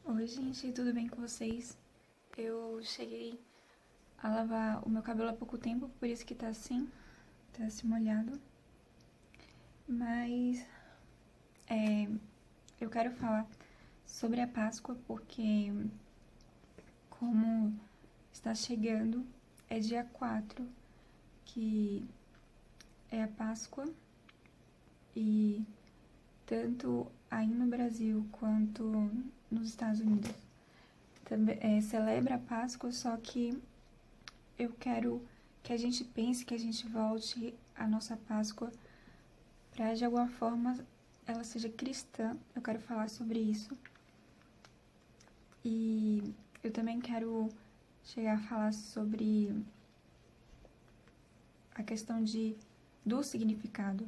Oi, gente, tudo bem com vocês? Eu cheguei a lavar o meu cabelo há pouco tempo, por isso que tá assim, tá assim molhado. Mas eu quero falar sobre a Páscoa porque, como está chegando, é dia 4 que é a Páscoa e tanto aí no Brasil quanto nos Estados Unidos também celebra a Páscoa, só que eu quero que a gente pense, que a gente volte à nossa Páscoa para de alguma forma ela seja cristã. Eu quero falar sobre isso. E eu também quero chegar a falar sobre a questão do significado,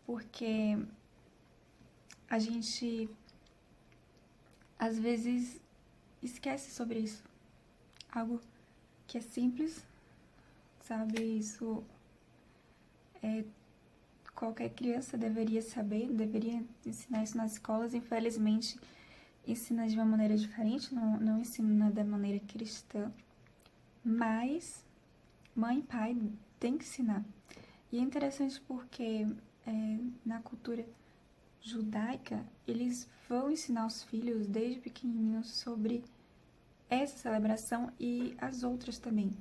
porque a gente às vezes esquece sobre isso. Algo que é simples, sabe? Isso qualquer criança deveria saber, deveria ensinar isso nas escolas. Infelizmente, ensina de uma maneira diferente, não ensina da maneira cristã, mas mãe e pai tem que ensinar. E é interessante porque na cultura judaica, eles vão ensinar os filhos desde pequenininhos sobre essa celebração e as outras também.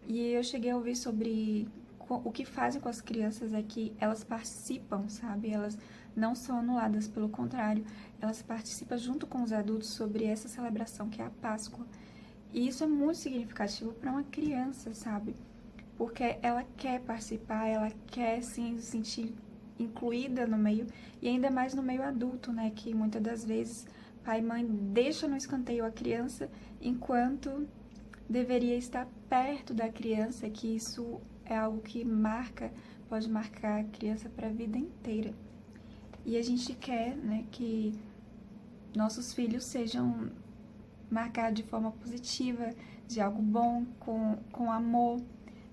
E eu cheguei a ouvir sobre o que fazem com as crianças é que elas participam, sabe? Elas não são anuladas, pelo contrário, elas participam junto com os adultos sobre essa celebração que é a Páscoa. E isso é muito significativo para uma criança, sabe? Porque ela quer participar, ela quer se sentir incluída no meio, e ainda mais no meio adulto, né? Que muitas das vezes pai e mãe deixam no escanteio a criança enquanto deveria estar perto da criança, que isso é algo que pode marcar a criança para a vida inteira. E a gente quer, né, que nossos filhos sejam marcados de forma positiva, de algo bom, com amor,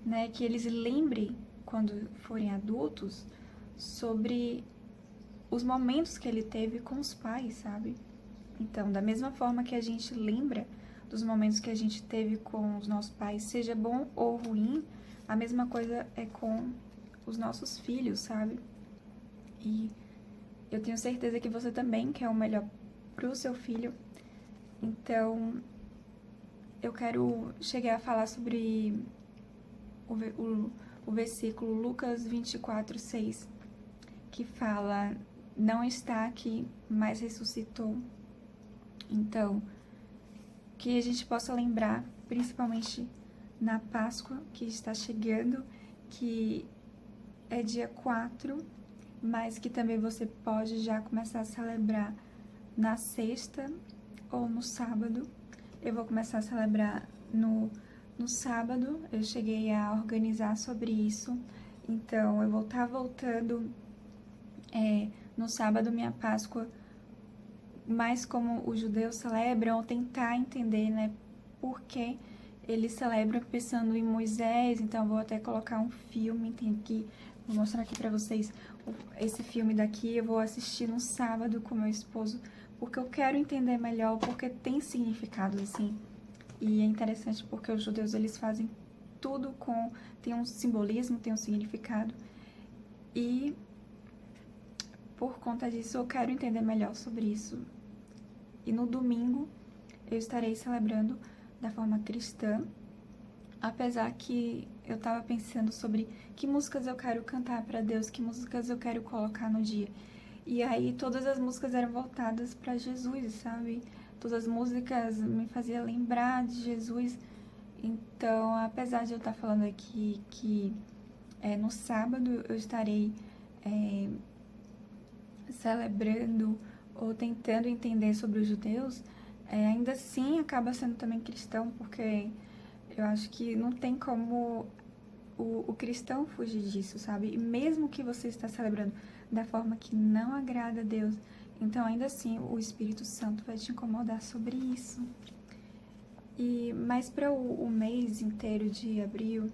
né, que eles lembrem, quando forem adultos, sobre os momentos que ele teve com os pais, sabe? Então, da mesma forma que a gente lembra dos momentos que a gente teve com os nossos pais, seja bom ou ruim, a mesma coisa é com os nossos filhos, sabe? E eu tenho certeza que você também quer o melhor pro seu filho. Então, eu quero chegar a falar sobre o versículo Lucas 24:6, que fala: não está aqui, mas ressuscitou. Então, que a gente possa lembrar, principalmente na Páscoa que está chegando, que é dia 4, mas que também você pode já começar a celebrar na sexta ou no sábado. Eu vou começar a celebrar no sábado, eu cheguei a organizar sobre isso, então eu vou estar voltando no sábado, minha Páscoa, mais como os judeus celebram, ou tentar entender, né, por que eles celebram pensando em Moisés. Então eu vou até colocar um filme, tem aqui, vou mostrar aqui pra vocês esse filme daqui, eu vou assistir no sábado com meu esposo, porque eu quero entender melhor, porque tem significado, assim. E é interessante porque os judeus, eles fazem tudo tem um simbolismo, tem um significado. E por conta disso, eu quero entender melhor sobre isso. E no domingo, eu estarei celebrando da forma cristã, apesar que eu estava pensando sobre que músicas eu quero cantar para Deus, que músicas eu quero colocar no dia. E aí todas as músicas eram voltadas para Jesus, sabe? Todas as músicas me faziam lembrar de Jesus. Então, apesar de eu estar falando aqui que no sábado eu estarei celebrando ou tentando entender sobre os judeus, ainda assim acaba sendo também cristão, porque eu acho que não tem como o cristão fugir disso, sabe? E mesmo que você está celebrando da forma que não agrada a Deus, então ainda assim o Espírito Santo vai te incomodar sobre isso. Mas para o mês inteiro de abril,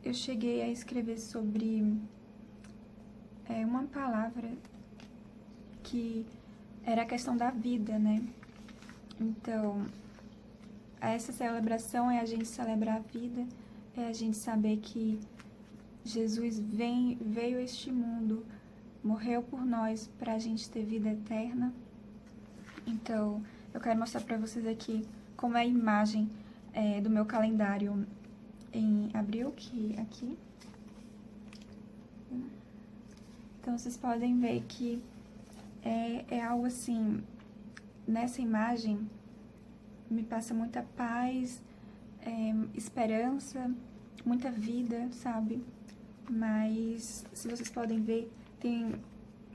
eu cheguei a escrever sobre uma palavra que era a questão da vida, né? Então, essa celebração é a gente celebrar a vida, é a gente saber que Jesus veio a este mundo, morreu por nós para a gente ter vida eterna. Então, eu quero mostrar para vocês aqui como é a imagem do meu calendário em abril, que aqui. Então, vocês podem ver que é algo assim, nessa imagem, me passa muita paz, esperança, muita vida, sabe? Mas, se vocês podem ver, tem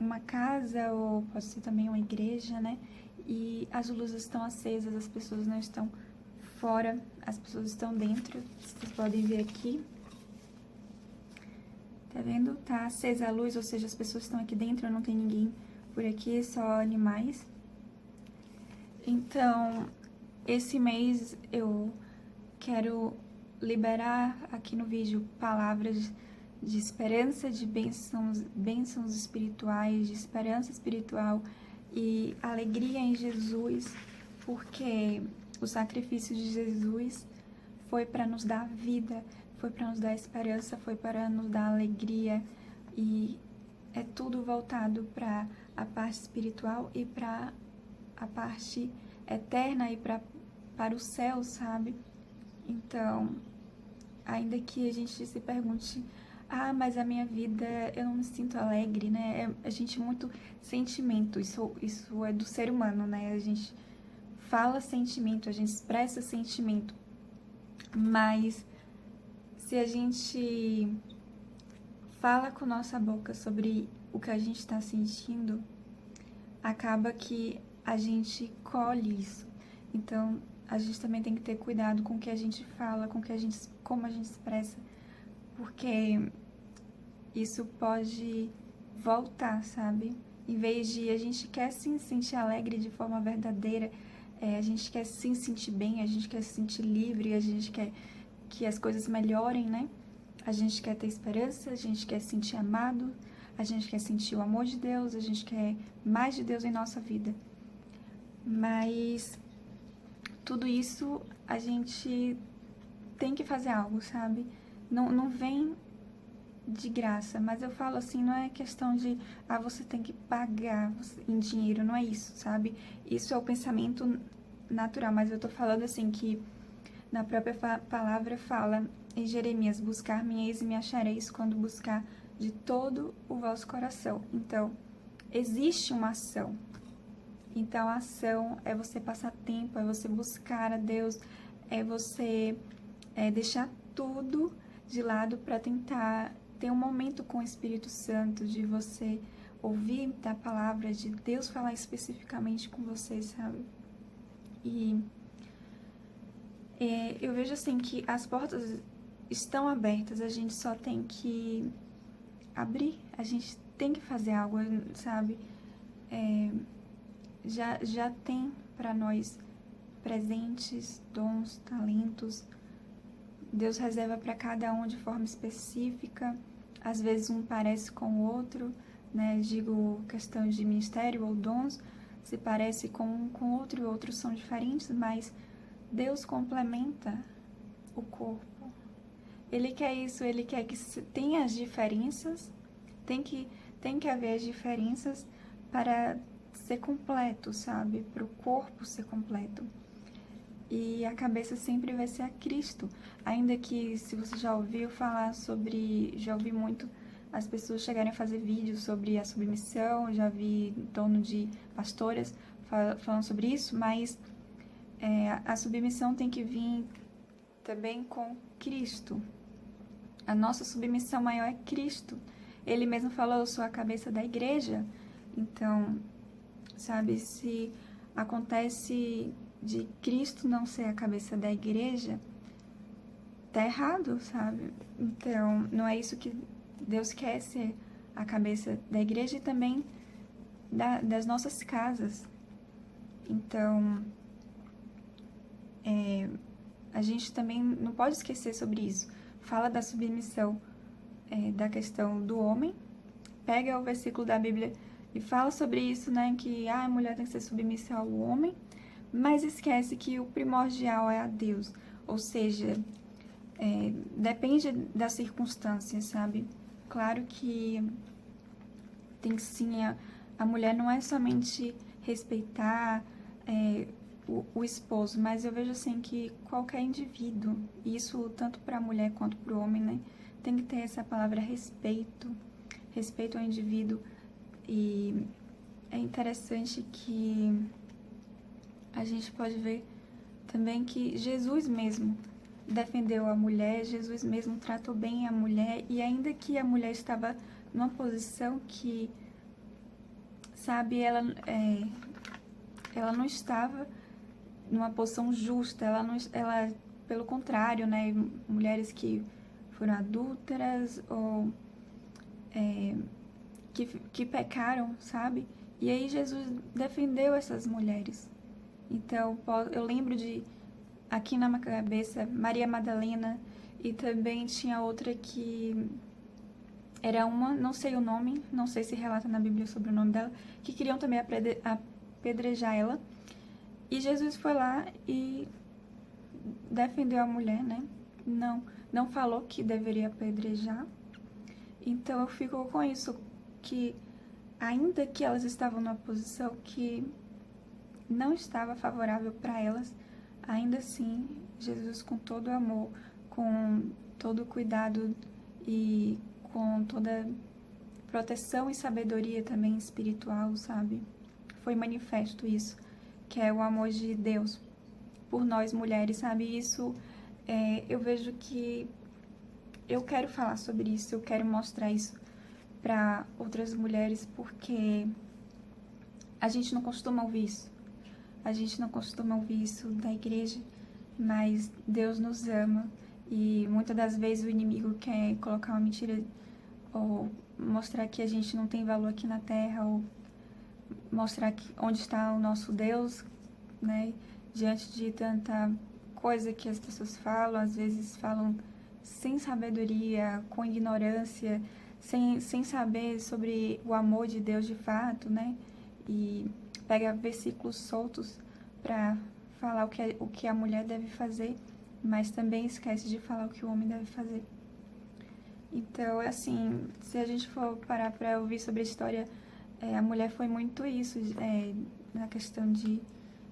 uma casa, ou pode ser também uma igreja, né? E as luzes estão acesas, as pessoas não estão fora, as pessoas estão dentro. Vocês podem ver aqui. Tá vendo? Tá acesa a luz, ou seja, as pessoas estão aqui dentro, não tem ninguém por aqui, só animais. Então, esse mês eu quero liberar aqui no vídeo palavras de esperança, de bênçãos espirituais, de esperança espiritual e alegria em Jesus, porque o sacrifício de Jesus foi para nos dar vida, foi para nos dar esperança, foi para nos dar alegria, e é tudo voltado para a parte espiritual e para a parte eterna e para o céu, sabe? Então, ainda que a gente se pergunte, mas a minha vida, eu não me sinto alegre, né? A gente muito sentimento, isso é do ser humano, né? A gente fala sentimento, a gente expressa sentimento, mas se a gente fala com nossa boca sobre o que a gente está sentindo, acaba que a gente colhe isso. Então, a gente também tem que ter cuidado com o que a gente fala, como a gente expressa, porque isso pode voltar, sabe? Em vez de a gente quer se sentir alegre de forma verdadeira, a gente quer se sentir bem, a gente quer se sentir livre, a gente quer que as coisas melhorem, né? A gente quer ter esperança, a gente quer se sentir amado, a gente quer sentir o amor de Deus, a gente quer mais de Deus em nossa vida. Mas tudo isso a gente tem que fazer algo, sabe? Não vem de graça, mas eu falo assim, não é questão de, você tem que pagar em dinheiro, não é isso, sabe? Isso é o pensamento natural, mas eu tô falando assim que na própria palavra fala em Jeremias, buscar-me-eis e me achareis quando buscar de todo o vosso coração. Então, existe uma ação. Então, a ação é você passar tempo, é você buscar a Deus, é você deixar tudo de lado para tentar ter um momento com o Espírito Santo, de você ouvir da palavra, de Deus falar especificamente com você, sabe? E eu vejo assim que as portas estão abertas, a gente só tem que abrir, a gente tem que fazer algo, sabe? Já tem para nós presentes, dons, talentos. Deus reserva para cada um de forma específica. Às vezes um parece com o outro, né? Digo, questão de ministério ou dons, se parece com um com outro e outros são diferentes, mas Deus complementa o corpo. Ele quer isso, ele quer que tenha as diferenças, tem que haver as diferenças para ser completo, sabe? Para o corpo ser completo. E a cabeça sempre vai ser a Cristo. Ainda que, se você já ouviu falar sobre, já ouvi muito as pessoas chegarem a fazer vídeos sobre a submissão, já vi em torno de pastoras falando sobre isso, mas a submissão tem que vir também com Cristo. A nossa submissão maior é Cristo. Ele mesmo falou, eu sou a cabeça da igreja. Então, sabe, se acontece de Cristo não ser a cabeça da igreja, tá errado, sabe? Então, não é isso que Deus quer, ser a cabeça da igreja e também das nossas casas. Então, a gente também não pode esquecer sobre isso. Fala da submissão, da questão do homem, pega o versículo da Bíblia E fala sobre isso, né, que a mulher tem que ser submissa ao homem, mas esquece que o primordial é a Deus. Ou seja, depende das circunstâncias, sabe? Claro que tem sim, a mulher não é somente respeitar o esposo, mas eu vejo assim que qualquer indivíduo, isso tanto para a mulher quanto para o homem, né, tem que ter essa palavra respeito, respeito ao indivíduo. E é interessante que a gente pode ver também que Jesus mesmo defendeu a mulher, Jesus mesmo tratou bem a mulher, e ainda que a mulher estava numa posição que, sabe, ela não estava numa posição justa, ela, pelo contrário, né, mulheres que foram adúlteras ou que pecaram, sabe? E aí Jesus defendeu essas mulheres. Então, eu lembro de, aqui na minha cabeça, Maria Madalena, e também tinha outra que era uma, não sei o nome, não sei se relata na Bíblia sobre o nome dela, que queriam também apedrejar ela. E Jesus foi lá e defendeu a mulher, né? Não falou que deveria apedrejar. Então eu fico com isso, que ainda que elas estavam numa posição que não estava favorável para elas, ainda assim, Jesus, com todo o amor, com todo o cuidado e com toda proteção e sabedoria também espiritual, sabe? Foi manifesto isso, que é o amor de Deus por nós mulheres, sabe? Isso, eu vejo que eu quero falar sobre isso, eu quero mostrar isso para outras mulheres, porque a gente não costuma ouvir isso. A gente não costuma ouvir isso da igreja, mas Deus nos ama e muitas das vezes o inimigo quer colocar uma mentira ou mostrar que a gente não tem valor aqui na terra, ou mostrar onde está o nosso Deus, né? Diante de tanta coisa que as pessoas falam, às vezes falam sem sabedoria, com ignorância, sem saber sobre o amor de Deus de fato, né? E pega versículos soltos para falar o que a mulher deve fazer, mas também esquece de falar o que o homem deve fazer. Então, assim, se a gente for parar para ouvir sobre a história, a mulher foi muito isso, na questão de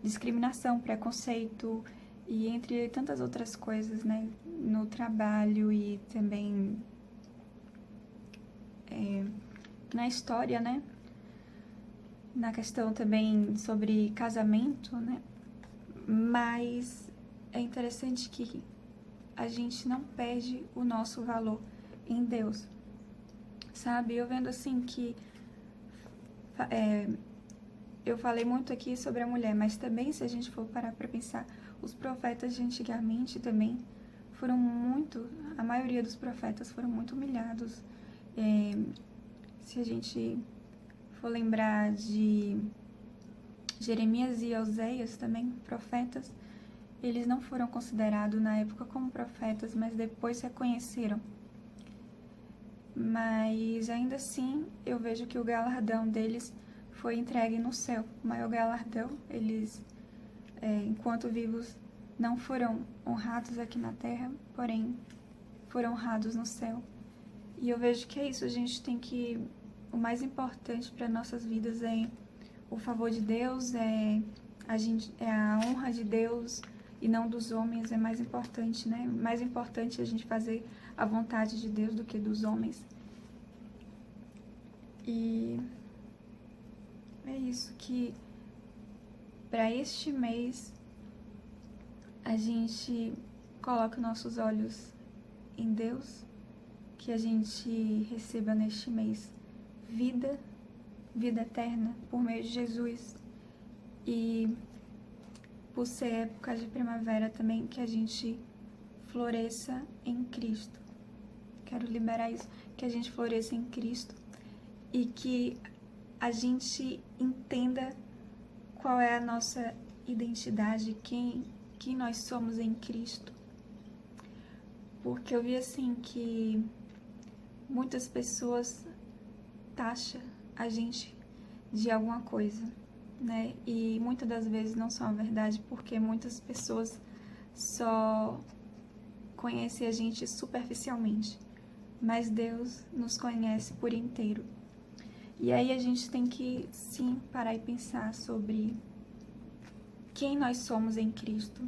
discriminação, preconceito e entre tantas outras coisas, né, no trabalho e também na história, né, na questão também sobre casamento, né, mas é interessante que a gente não perde o nosso valor em Deus, sabe? Eu vendo assim que eu falei muito aqui sobre a mulher, mas também se a gente for parar para pensar, os profetas de antigamente também foram muito, a maioria dos profetas foram muito humilhados. Se a gente for lembrar de Jeremias e Oséias também, profetas, eles não foram considerados na época como profetas, mas depois reconheceram. Mas ainda assim, eu vejo que o galardão deles foi entregue no céu. O maior galardão, eles, enquanto vivos, não foram honrados aqui na terra, porém foram honrados no céu. E eu vejo que é isso, a gente tem que... O mais importante para nossas vidas é o favor de Deus, é a honra de Deus e não dos homens, é mais importante, né? Mais importante a gente fazer a vontade de Deus do que dos homens. E é isso, que para este mês a gente coloca nossos olhos em Deus, que a gente receba neste mês vida eterna por meio de Jesus, e por ser época de primavera também, que a gente floresça em Cristo. Quero liberar isso, que a gente floresça em Cristo e que a gente entenda qual é a nossa identidade, quem nós somos em Cristo. Porque eu vi assim que muitas pessoas taxam a gente de alguma coisa, né? E muitas das vezes não são a verdade, porque muitas pessoas só conhecem a gente superficialmente, mas Deus nos conhece por inteiro. E aí a gente tem que, sim, parar e pensar sobre quem nós somos em Cristo,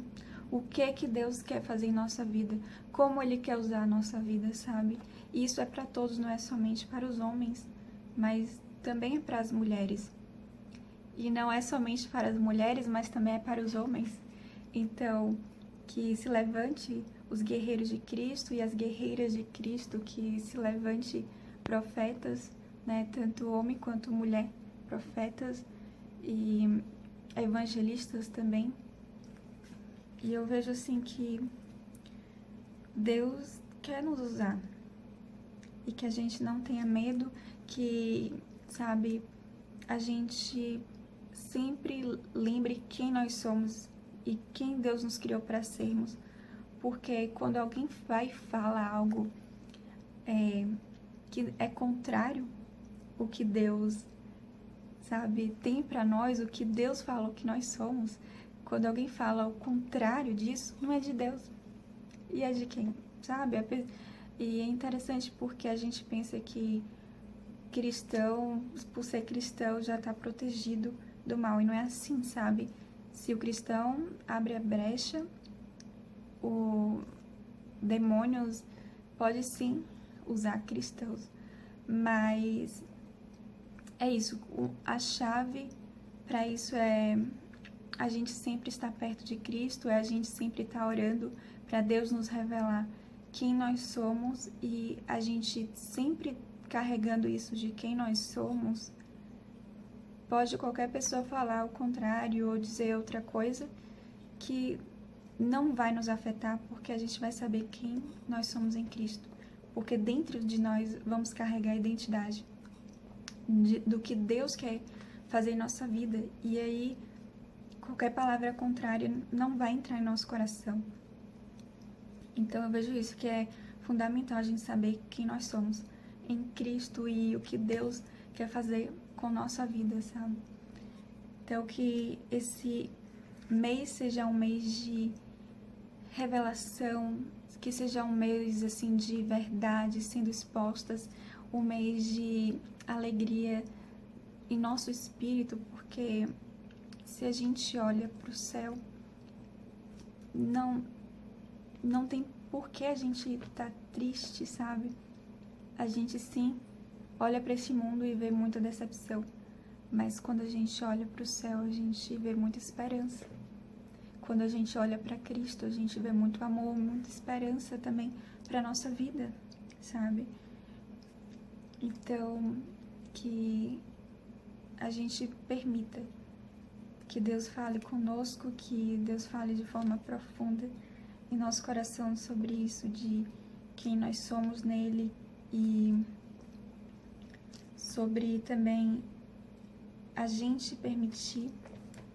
o que Deus quer fazer em nossa vida, como Ele quer usar a nossa vida, sabe? E isso é para todos, não é somente para os homens, mas também é para as mulheres. E não é somente para as mulheres, mas também é para os homens. Então, que se levante os guerreiros de Cristo e as guerreiras de Cristo, que se levante profetas, né, tanto homem quanto mulher, profetas e evangelistas também. E eu vejo assim que Deus quer nos usar e que a gente não tenha medo, que, sabe, a gente sempre lembre quem nós somos e quem Deus nos criou para sermos. Porque quando alguém vai falar algo que é contrário o que Deus, sabe, tem para nós, o que Deus falou que nós somos, quando alguém fala o contrário disso, não é de Deus. E é de quem, sabe? E é interessante porque a gente pensa que cristão, por ser cristão, já está protegido do mal. E não é assim, sabe? Se o cristão abre a brecha, o demônios pode sim usar cristãos. Mas é isso, a chave para isso é a gente sempre estar perto de Cristo, é a gente sempre estar orando para Deus nos revelar quem nós somos e a gente sempre carregando isso de quem nós somos. Pode qualquer pessoa falar o contrário ou dizer outra coisa que não vai nos afetar, porque a gente vai saber quem nós somos em Cristo. Porque dentro de nós vamos carregar a identidade do que Deus quer fazer em nossa vida. E aí, qualquer palavra contrária não vai entrar em nosso coração. Então, eu vejo isso, que é fundamental a gente saber quem nós somos em Cristo e o que Deus quer fazer com nossa vida, sabe? Então, que esse mês seja um mês de revelação, que seja um mês, assim, de verdade sendo expostas, um mês de alegria em nosso espírito, porque se a gente olha para o céu, não tem por que a gente tá triste, sabe? A gente sim olha para esse mundo e vê muita decepção, mas quando a gente olha para o céu, a gente vê muita esperança. Quando a gente olha para Cristo, a gente vê muito amor, muita esperança também para nossa vida, sabe? Então, que a gente permita que Deus fale conosco, que Deus fale de forma profunda em nosso coração sobre isso, de quem nós somos nele e sobre também a gente permitir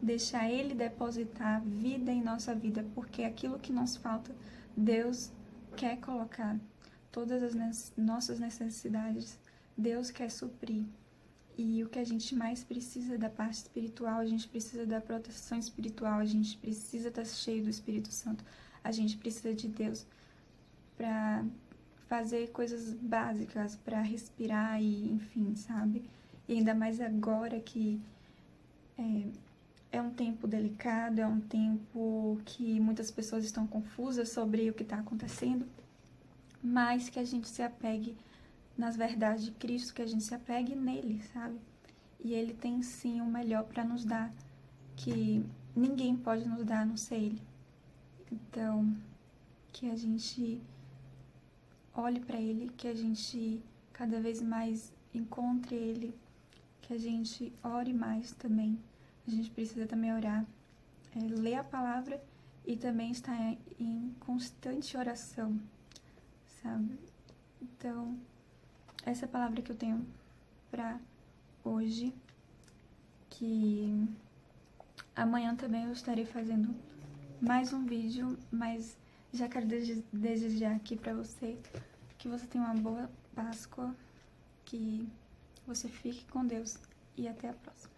deixar Ele depositar vida em nossa vida, porque aquilo que nos falta, Deus quer colocar. Todas as nossas necessidades, Deus quer suprir. E o que a gente mais precisa da parte espiritual, a gente precisa da proteção espiritual, a gente precisa estar cheio do Espírito Santo, a gente precisa de Deus para fazer coisas básicas, para respirar e, enfim, sabe? E ainda mais agora que é um tempo delicado, é um tempo que muitas pessoas estão confusas sobre o que está acontecendo, mas que a gente se apegue nas verdades de Cristo, que a gente se apegue nele, sabe? E ele tem sim o melhor para nos dar, que ninguém pode nos dar a não ser ele. Então, que a gente olhe para ele, que a gente cada vez mais encontre ele, que a gente ore mais também. A gente precisa também orar, ler a palavra e também estar em constante oração, sabe? Então, essa é a palavra que eu tenho para hoje, que amanhã também eu estarei fazendo mais um vídeo, mas já quero desejar aqui para você que você tenha uma boa Páscoa, que você fique com Deus e até a próxima.